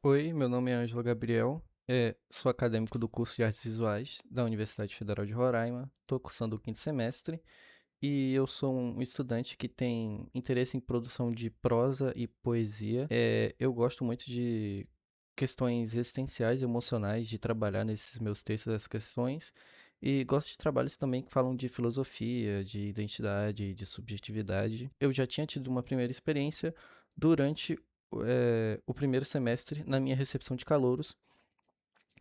Oi, meu nome é Ângelo Gabriel, sou acadêmico do curso de Artes Visuais da Universidade Federal de Roraima, estou cursando o quinto semestre e eu sou um estudante que tem interesse em produção de prosa e poesia. Eu gosto muito de questões existenciais e emocionais, de trabalhar nesses meus textos essas questões, e gosto de trabalhos também que falam de filosofia, de identidade, de subjetividade. Eu já tinha tido uma primeira experiência durante o primeiro semestre na minha recepção de calouros,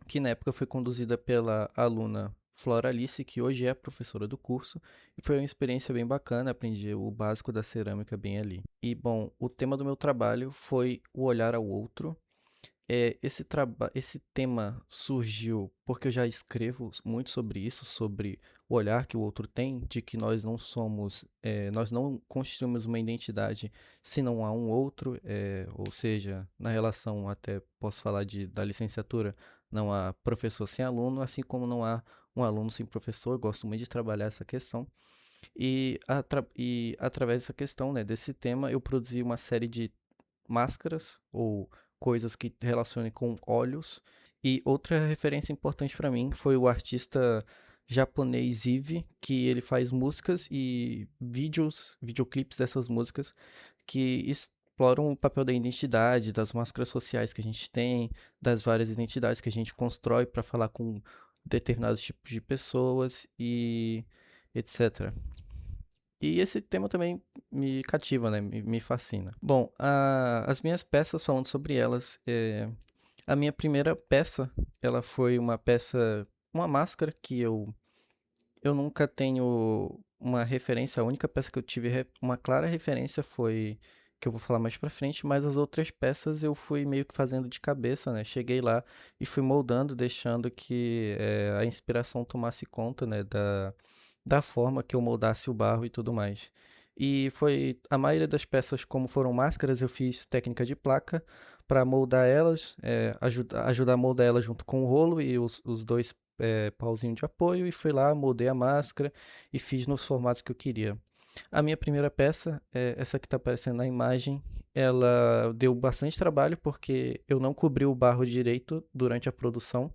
que na época foi conduzida pela aluna Flora Alice, que hoje é professora do curso, e foi uma experiência bem bacana, aprendi o básico da cerâmica bem ali. E bom, o tema do meu trabalho foi o olhar ao outro. Esse tema surgiu porque eu já escrevo muito sobre isso, sobre o olhar que o outro tem, de que nós não somos, nós não constituímos uma identidade se não há um outro, ou seja, na relação, até posso falar da licenciatura, não há professor sem aluno, assim como não há um aluno sem professor. Eu gosto muito de trabalhar essa questão. E através dessa questão, né, desse tema, eu produzi uma série de máscaras ou coisas que relacionem com olhos. E outra referência importante para mim foi o artista japonês Eve, que ele faz músicas e videoclipes dessas músicas que exploram o papel da identidade, das máscaras sociais que a gente tem, das várias identidades que a gente constrói para falar com determinados tipos de pessoas e etc. E esse tema também me cativa, né? Me fascina. Bom, as minhas peças, falando sobre elas, a minha primeira peça, ela foi uma peça, uma máscara que eu nunca tenho uma referência. A única peça que eu tive uma clara referência foi que eu vou falar mais pra frente, mas as outras peças eu fui meio que fazendo de cabeça, né? Cheguei lá e fui moldando, deixando que a inspiração tomasse conta, né? Da forma que eu moldasse o barro e tudo mais. E foi a maioria das peças, como foram máscaras, eu fiz técnica de placa para moldar elas, ajudar a moldar elas junto com o rolo e os dois pauzinhos de apoio, e fui lá, moldei a máscara e fiz nos formatos que eu queria. A minha primeira peça, essa que está aparecendo na imagem, ela deu bastante trabalho porque eu não cobri o barro direito durante a produção.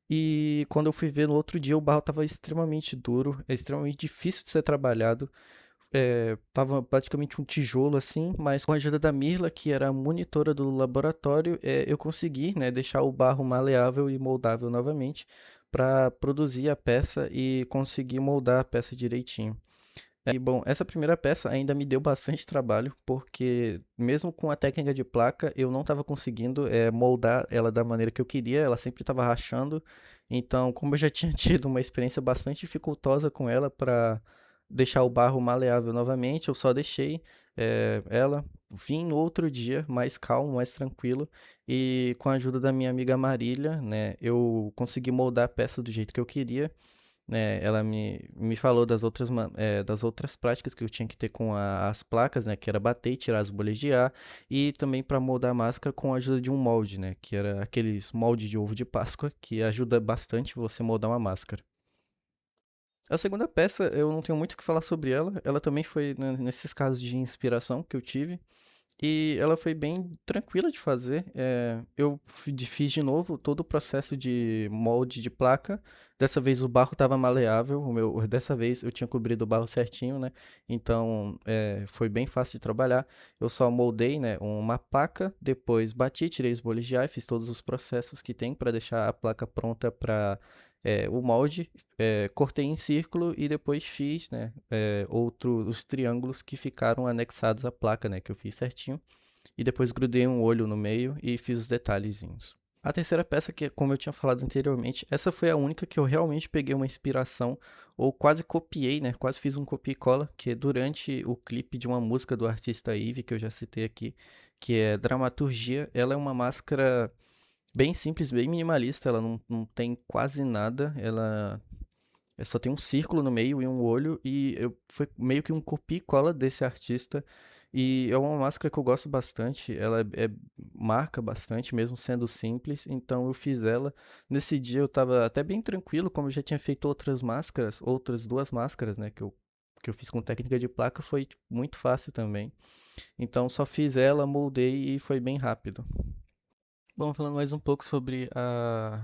E quando eu fui ver no outro dia, o barro estava extremamente duro, é extremamente difícil de ser trabalhado. Tava praticamente um tijolo assim, mas com a ajuda da Mirla, que era a monitora do laboratório, eu consegui, né, deixar o barro maleável e moldável novamente para produzir a peça e conseguir moldar a peça direitinho. E bom, essa primeira peça ainda me deu bastante trabalho, porque mesmo com a técnica de placa, eu não estava conseguindo moldar ela da maneira que eu queria, ela sempre estava rachando. Então, como eu já tinha tido uma experiência bastante dificultosa com ela para deixar o barro maleável novamente, eu só deixei ela. Vim no outro dia, mais calmo, mais tranquilo, e com a ajuda da minha amiga Marília, né, eu consegui moldar a peça do jeito que eu queria, né? Ela me falou das outras práticas que eu tinha que ter com as placas, né? Que era bater e tirar as bolhas de ar, e também para moldar a máscara com a ajuda de um molde, né? Que era aqueles molde de ovo de Páscoa, que ajuda bastante você moldar uma máscara. A segunda peça, eu não tenho muito o que falar sobre ela. Ela também foi, né, nesses casos de inspiração que eu tive. E ela foi bem tranquila de fazer. Eu fiz de novo todo o processo de molde de placa. Dessa vez o barro estava maleável. Dessa vez eu tinha cobrido o barro certinho, né? Então foi bem fácil de trabalhar. Eu só moldei, né, uma placa, depois bati, tirei os bolhas de ar, fiz todos os processos que tem para deixar a placa pronta para o molde. Cortei em círculo e depois fiz, né, os triângulos que ficaram anexados à placa, né, que eu fiz certinho. E depois grudei um olho no meio e fiz os detalhezinhos. A terceira peça, que como eu tinha falado anteriormente, essa foi a única que eu realmente peguei uma inspiração, ou quase copiei, né? Quase fiz um copia e cola, que é durante o clipe de uma música do artista Eve, que eu já citei aqui, que é Dramaturgia. Ela é uma máscara bem simples, bem minimalista, ela não tem quase nada, ela só tem um círculo no meio e um olho, e foi meio que um copia e cola desse artista. E é uma máscara que eu gosto bastante, ela marca bastante, mesmo sendo simples, então eu fiz ela. Nesse dia eu tava até bem tranquilo, como eu já tinha feito outras máscaras, outras duas máscaras, né, que eu fiz com técnica de placa, foi tipo, muito fácil também. Então só fiz ela, moldei e foi bem rápido. Bom, falando mais um pouco sobre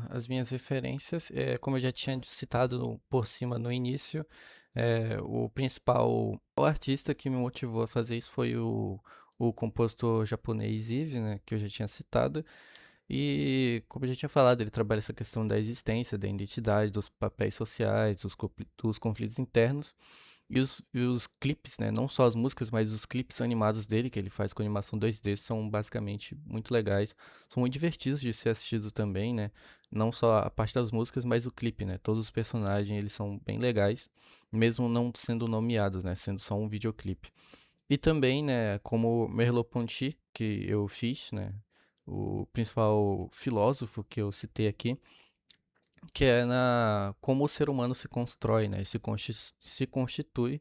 as minhas referências, como eu já tinha citado por cima no início, o principal o artista que me motivou a fazer isso foi o compositor japonês Eve, né, que eu já tinha citado. E, como eu já tinha falado, ele trabalha essa questão da existência, da identidade, dos papéis sociais, dos conflitos internos. E os clipes, né? Não só as músicas, mas os clipes animados dele, que ele faz com animação 2D, são basicamente muito legais. São muito divertidos de ser assistido também, né? Não só a parte das músicas, mas o clipe, né? Todos os personagens, eles são bem legais, mesmo não sendo nomeados, né? Sendo só um videoclipe. E também, né, como Merleau-Ponty, que eu fiz, né? O principal filósofo que eu citei aqui, que é na como o ser humano se constrói, né? Se constitui.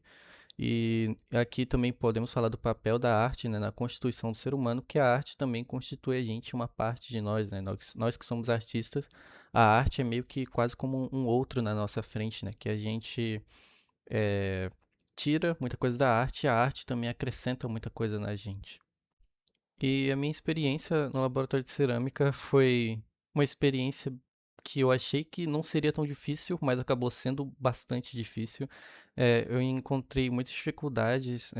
E aqui também podemos falar do papel da arte, né, na constituição do ser humano, que a arte também constitui a gente, uma parte de nós, né? Nós que somos artistas, a arte é meio que quase como um outro na nossa frente, né? Que a gente é, tira muita coisa da arte e a arte também acrescenta muita coisa na gente. E a minha experiência no laboratório de cerâmica foi uma experiência que eu achei que não seria tão difícil, mas acabou sendo bastante difícil. Eu encontrei muitas dificuldades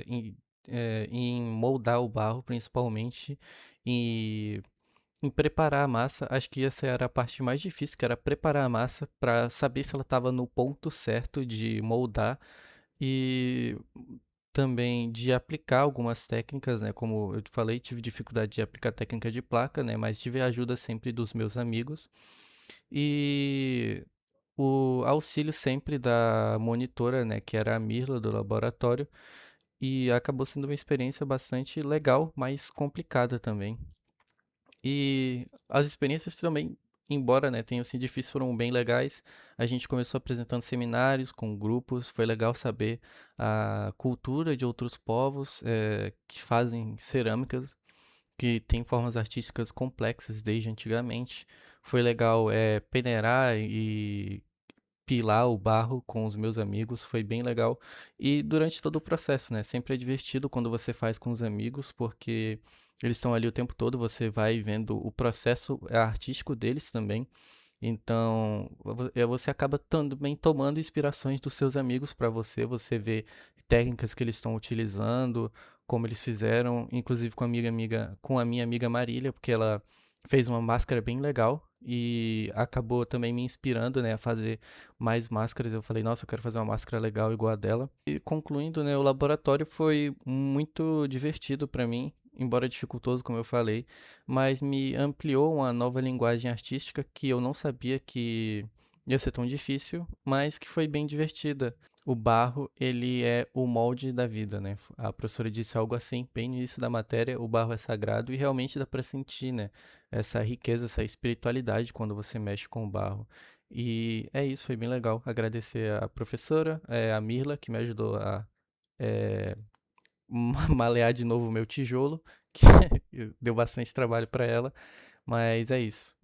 em moldar o barro, principalmente, e em preparar a massa. Acho que essa era a parte mais difícil, que era preparar a massa para saber se ela estava no ponto certo de moldar e também de aplicar algumas técnicas, né? Como eu te falei, tive dificuldade de aplicar técnica de placa, né? Mas tive a ajuda sempre dos meus amigos e o auxílio sempre da monitora, né? Que era a Mirla do laboratório e acabou sendo uma experiência bastante legal, mas complicada também. E as experiências também, embora, né, tenham sido difíceis, foram bem legais. A gente começou apresentando seminários com grupos, foi legal saber a cultura de outros povos que fazem cerâmicas, que têm formas artísticas complexas desde antigamente. Foi legal peneirar e pilar o barro com os meus amigos, foi bem legal. E durante todo o processo, né? Sempre é divertido quando você faz com os amigos, porque eles estão ali o tempo todo, você vai vendo o processo artístico deles também. Então, você acaba também tomando inspirações dos seus amigos para você, você vê técnicas que eles estão utilizando, como eles fizeram, inclusive com a minha amiga Marília, porque ela fez uma máscara bem legal e acabou também me inspirando, né, a fazer mais máscaras. Eu falei, nossa, eu quero fazer uma máscara legal igual a dela. E concluindo, né, o laboratório foi muito divertido para mim, embora dificultoso, como eu falei, mas me ampliou uma nova linguagem artística que eu não sabia que ia ser tão difícil, mas que foi bem divertida. O barro, ele é o molde da vida, né? A professora disse algo assim, bem no início da matéria, o barro é sagrado e realmente dá para sentir, né? Essa riqueza, essa espiritualidade quando você mexe com o barro. E é isso, foi bem legal. Agradecer a professora, a Mirla, que me ajudou a eh, malear de novo o meu tijolo, que deu bastante trabalho para ela, mas é isso.